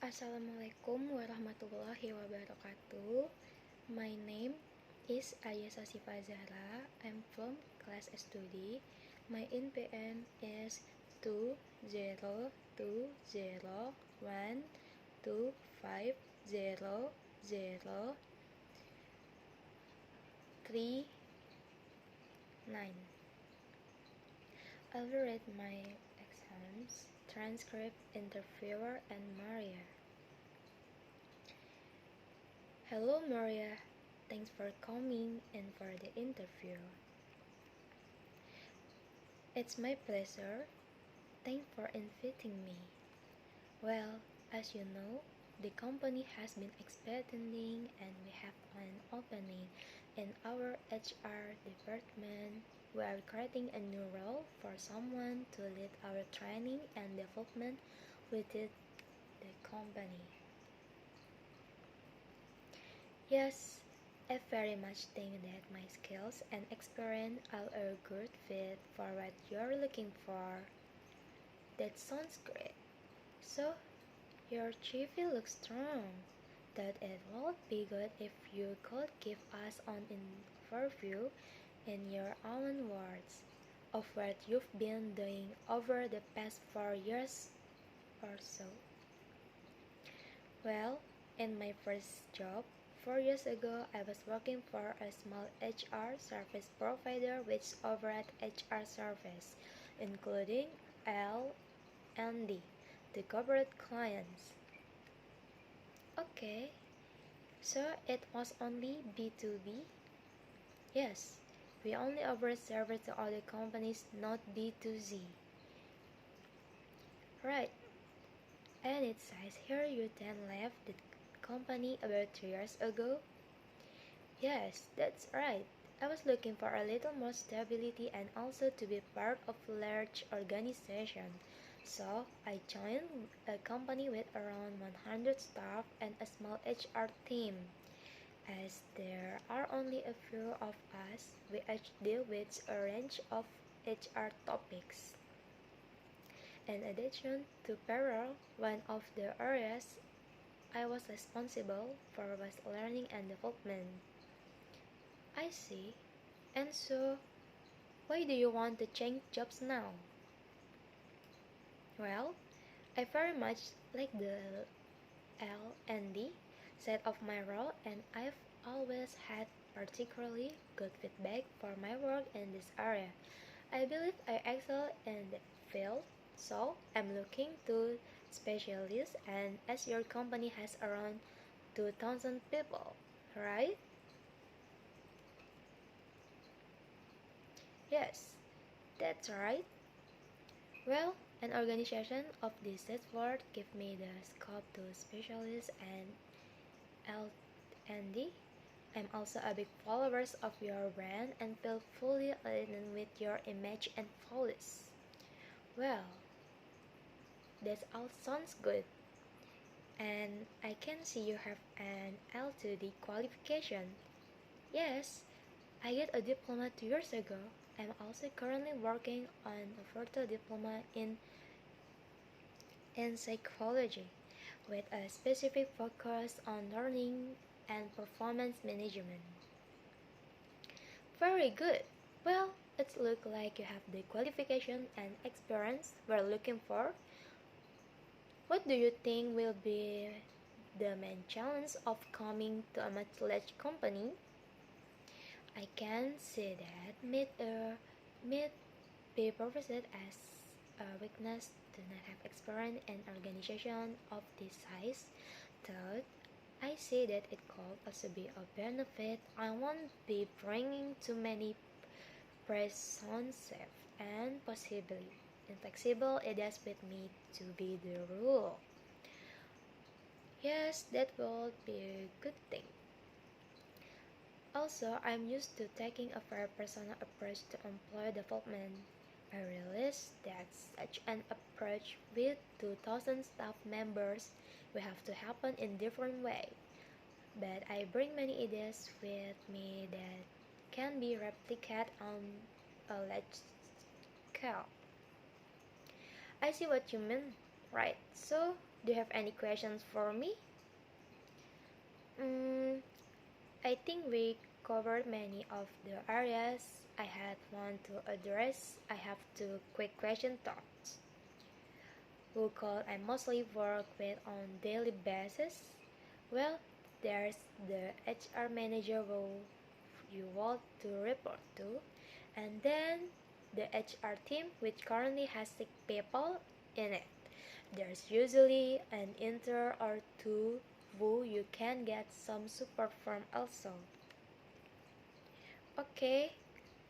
Assalamualaikum warahmatullahi wabarakatuh. My name is Ayesh Azahra. I'm from class S2D. My UPM is 20201250039. I'll read my exams, transcript, interviewer, and Maria. Hello Maria, thanks for coming in for the interview. It's my pleasure. Thanks for inviting me. Well, as you know, the company has been expanding and we have an opening in our HR department. We are creating a new role for someone to lead our training and development within the company. Yes, I very much think that my skills and experience are a good fit for what you're looking for. That sounds great. So, your CV looks strong. That it would be good if you could give us an overview in your own words of what you've been doing over the past 4 years or so. Well, in my first job, 4 years ago, I was working for a small HR service provider which offered HR service, including L&D, to corporate clients. Okay, so it was only B2B? Yes, we only offer service to other companies, not B2Z. Right, and it says here you then left the company about 3 years ago? Yes, that's right. I was looking for a little more stability and also to be part of a large organization. So, I joined a company with around 100 staff and a small HR team. As there are only a few of us, we each deal with a range of HR topics. In addition to payroll, one of the areas I was responsible for was learning and development. I see. And so, why do you want to change jobs now? Well, I very much like the L&D side of my role and I've always had particularly good feedback for my work in this area. I believe I excel in the field, so I'm looking to specialists and as your company has around 2,000 people, right? Yes, that's right. Well, an organization of this sort give me the scope to specialize and L&D. I'm also a big follower of your brand and feel fully aligned with your image and values. Well, that all sounds good. And I can see you have an L2D qualification. Yes, I got a diploma 2 years ago. I'm also currently working on a further diploma in psychology with a specific focus on learning and performance management. Very good. Well, it looks like you have the qualification and experience we're looking for. What do you think will be the main challenge of coming to a much large company? I can say that may be perceived as a weakness to not have experience in organization of this size. Third, I say that it could also be a benefit. I won't be bringing too many preconceptions and possibly inflexible ideas with me to be the rule. Yes, that would be a good thing. Also, I'm used to taking a very personal approach to employee development. I realize that such an approach with 2,000 staff members will have to happen in different way. But I bring many ideas with me that can be replicated on a large scale. I see what you mean, right? So, Do you have any questions for me? Mm, I think we covered many of the areas I had want to address. I have two quick question thoughts. Who call I mostly work with on daily basis? Well, there's the HR manager who you want to report to, and then the HR team which currently has 6 people in it. There's usually an intern or two who you can get some support from also. Okay,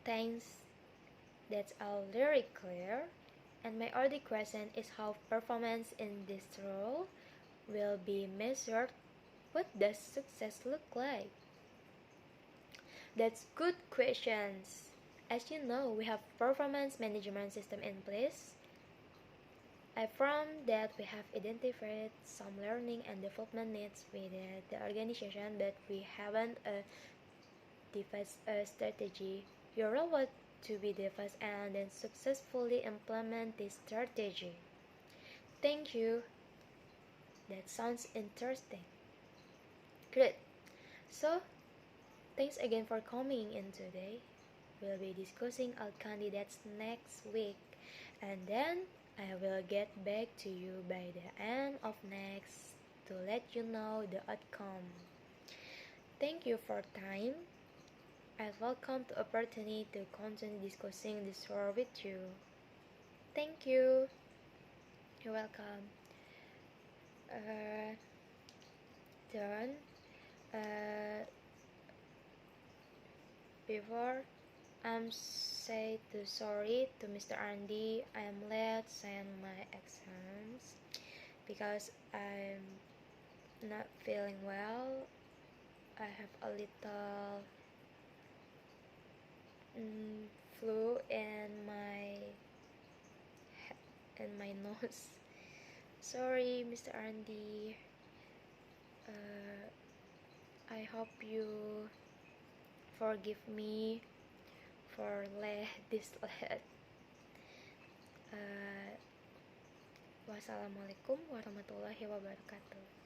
thanks. That's all very clear. And my other question is how performance in this role will be measured. What does success look like? That's good questions. As you know, we have performance management system in place. From that, we have identified some learning and development needs within the organization, but we haven't devised a strategy. Your role was to be devised and then successfully implement this strategy. Thank you. That sounds interesting. Great. So, thanks again for coming in today. We'll be discussing our candidates next week, and then I will get back to you by the end of next to let you know the outcome. Thank you for time. I welcome the opportunity to continue discussing this role with you. Thank you. You're welcome. Uh, then, uh, before I'm say to sorry to Mr. Andy, I am late send my exams because I'm not feeling well. I have a little flu in my nose. Sorry, Mr. Andy. I hope you forgive me for this late. Wassalamualaikum warahmatullahi wabarakatuh.